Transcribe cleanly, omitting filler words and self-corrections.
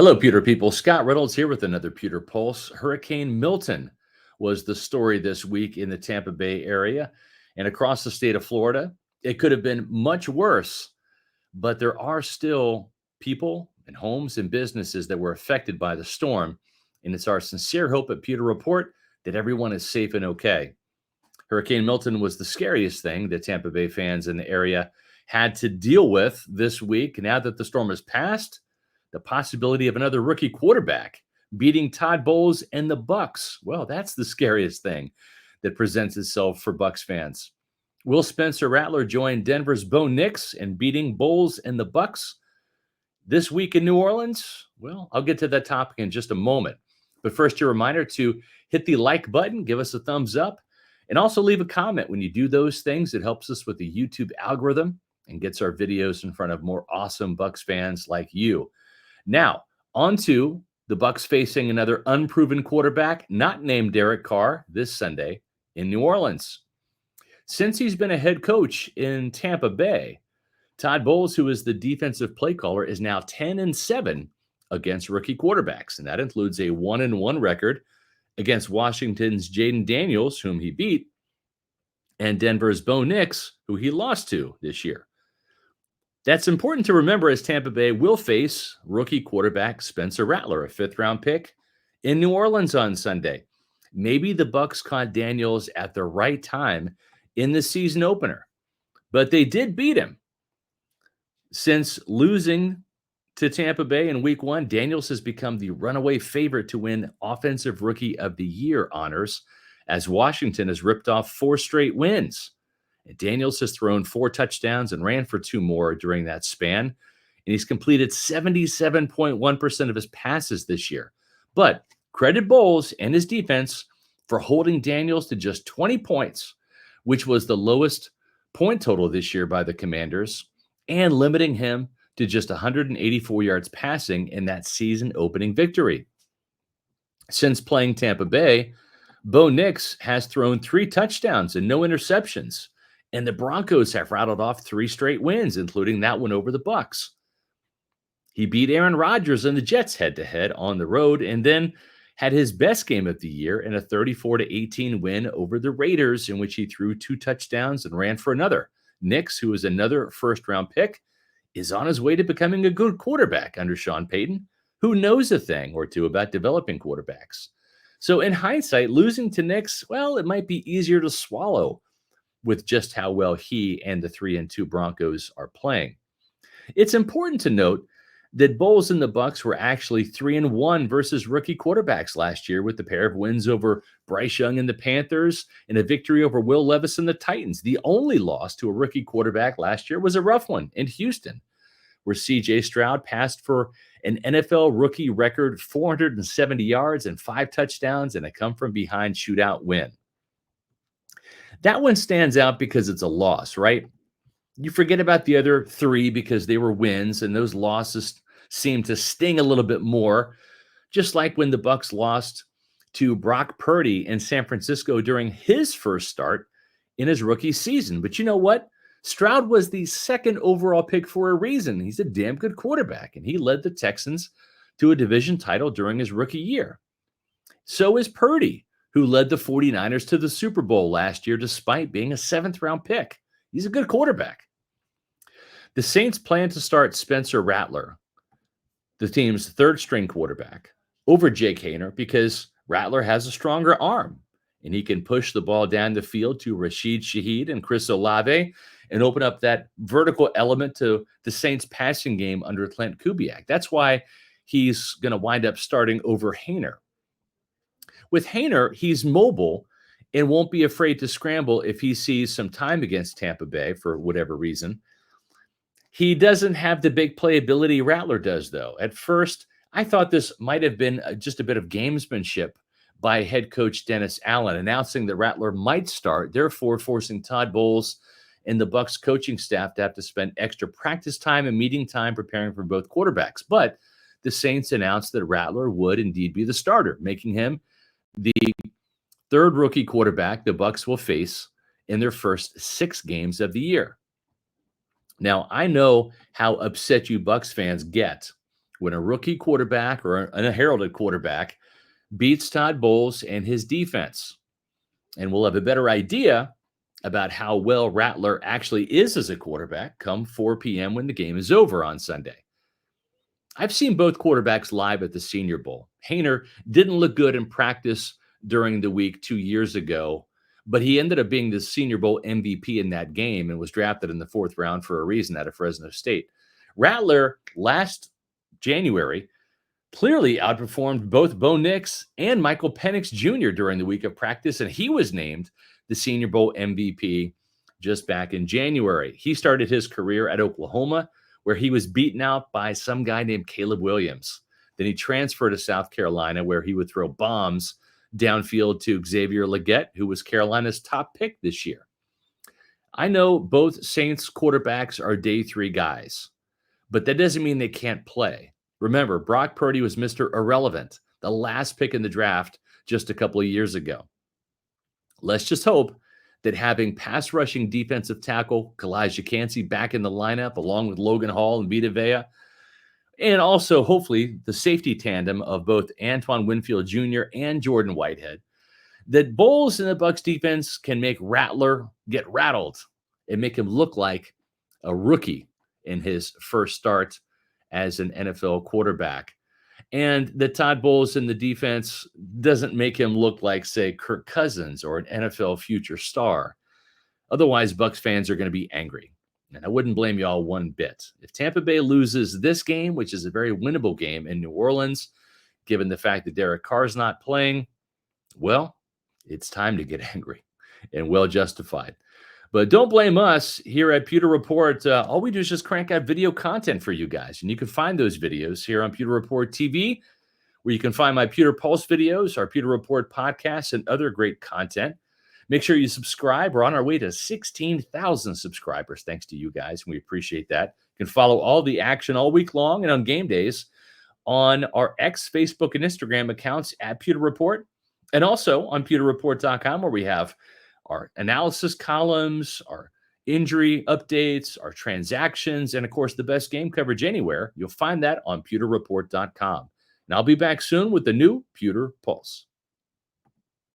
Hello, Pewter people. Scott Reynolds here with another Pewter Pulse. Hurricane Milton was the story this week in the Tampa Bay area and across the state of Florida. It could have been much worse, but there are still people and homes and businesses that were affected by the storm. And it's our sincere hope at Pewter Report that everyone is safe and okay. Hurricane Milton was the scariest thing that Tampa Bay fans in the area had to deal with this week. Now that the storm has passed, the possibility of another rookie quarterback beating Todd Bowles and the Bucs. Well, that's the scariest thing that presents itself for Bucs fans. Will Spencer Rattler join Denver's Bo Nix in beating Bowles and the Bucs this week in New Orleans? Well, I'll get to that topic in just a moment. But first, your reminder to hit the like button, give us a thumbs up, and also leave a comment. When you do those things, it helps us with the YouTube algorithm and gets our videos in front of more awesome Bucs fans like you. Now, on to the Bucs facing another unproven quarterback, not named Derek Carr, this Sunday in New Orleans. Since he's been a head coach in Tampa Bay, Todd Bowles, who is the defensive play caller, is now 10-7 against rookie quarterbacks, and that includes a 1-1 record against Washington's Jaden Daniels, whom he beat, and Denver's Bo Nix, who he lost to this year. That's important to remember as Tampa Bay will face rookie quarterback Spencer Rattler, a fifth-round pick, in New Orleans on Sunday. Maybe the Bucs caught Daniels at the right time in the season opener, but they did beat him. Since losing to Tampa Bay in Week 1, Daniels has become the runaway favorite to win Offensive Rookie of the Year honors as Washington has ripped off 4 straight wins. And Daniels has thrown 4 touchdowns and ran for 2 more during that span. And he's completed 77.1% of his passes this year. But credit Bowles and his defense for holding Daniels to just 20 points, which was the lowest point total this year by the Commanders, and limiting him to just 184 yards passing in that season opening victory. Since playing Tampa Bay, Bo Nix has thrown 3 touchdowns and no interceptions. And the Broncos have rattled off 3 straight wins, including that one over the Bucs. He beat Aaron Rodgers and the Jets head-to-head on the road, and then had his best game of the year in a 34-18 win over the Raiders, in which he threw 2 touchdowns and ran for another. Nix, who is another first-round pick, is on his way to becoming a good quarterback under Sean Payton, who knows a thing or two about developing quarterbacks. So in hindsight, losing to Nix, well, it might be easier to swallow with just how well he and the 3-2 Broncos are playing. It's important to note that Bowles and the Bucs were actually 3-1 versus rookie quarterbacks last year, with a pair of wins over Bryce Young and the Panthers and a victory over Will Levis and the Titans. The only loss to a rookie quarterback last year was a rough one in Houston, where C.J. Stroud passed for an NFL rookie record 470 yards and 5 touchdowns and a come-from-behind shootout win. That one stands out because it's a loss, right? You forget about the other 3 because they were wins, and those losses seem to sting a little bit more, just like when the Bucs lost to Brock Purdy in San Francisco during his first start in his rookie season. But you know what? Stroud was the 2nd overall pick for a reason. He's a damn good quarterback, and he led the Texans to a division title during his rookie year. So is Purdy, who led the 49ers to the Super Bowl last year despite being a 7th-round pick. He's a good quarterback. The Saints plan to start Spencer Rattler, the team's 3rd-string quarterback, over Jake Haener because Rattler has a stronger arm, and he can push the ball down the field to Rashid Shaheed and Chris Olave and open up that vertical element to the Saints' passing game under Clint Kubiak. That's why he's going to wind up starting over Haener. With Haener, he's mobile and won't be afraid to scramble if he sees some time against Tampa Bay for whatever reason. He doesn't have the big playability Rattler does, though. At first, I thought this might have been just a bit of gamesmanship by head coach Dennis Allen, announcing that Rattler might start, therefore forcing Todd Bowles and the Bucs coaching staff to have to spend extra practice time and meeting time preparing for both quarterbacks. But the Saints announced that Rattler would indeed be the starter, making him the 3rd rookie quarterback the Bucs will face in their first 6 games of the year. Now, I know how upset you Bucs fans get when a rookie quarterback or a heralded quarterback beats Todd Bowles and his defense. And we'll have a better idea about how well Rattler actually is as a quarterback come 4 p.m. when the game is over on Sunday. I've seen both quarterbacks live at the Senior Bowl. Haener didn't look good in practice during the week 2 years ago, but he ended up being the Senior Bowl MVP in that game and was drafted in the 4th round for a reason out of Fresno State. Rattler last January clearly outperformed both Bo Nix and Michael Penix Jr. during the week of practice, and he was named the Senior Bowl MVP just back in January. He started his career at Oklahoma, where he was beaten out by some guy named Caleb Williams. Then he transferred to South Carolina, where he would throw bombs downfield to Xavier Legette, who was Carolina's top pick this year. I know both Saints quarterbacks are day 3 guys, but that doesn't mean they can't play. Remember, Brock Purdy was Mr. Irrelevant, the last pick in the draft just a couple of years ago. Let's just hope that having pass rushing defensive tackle Kalijah Kancey back in the lineup, along with Logan Hall and Vita Vea, and also hopefully the safety tandem of both Antoine Winfield Jr. and Jordan Whitehead, that Bowles and the Bucs defense can make Rattler get rattled and make him look like a rookie in his first start as an NFL quarterback. And that Todd Bowles in the defense doesn't make him look like, say, Kirk Cousins or an NFL future star. Otherwise, Bucs fans are going to be angry. And I wouldn't blame y'all one bit. If Tampa Bay loses this game, which is a very winnable game in New Orleans, given the fact that Derek Carr's not playing, well, it's time to get angry and well justified. But don't blame us here at Pewter Report. All we do is just crank out video content for you guys. And you can find those videos here on Pewter Report TV, where you can find my Pewter Pulse videos, our Pewter Report podcasts, and other great content. Make sure you subscribe. We're on our way to 16,000 subscribers, thanks to you guys. And we appreciate that. You can follow all the action all week long and on game days on our X, Facebook, and Instagram accounts at Pewter Report. And also on pewterreport.com, where we have our analysis columns, our injury updates, our transactions, and of course, the best game coverage anywhere. You'll find that on pewterreport.com. And I'll be back soon with the new Pewter Pulse.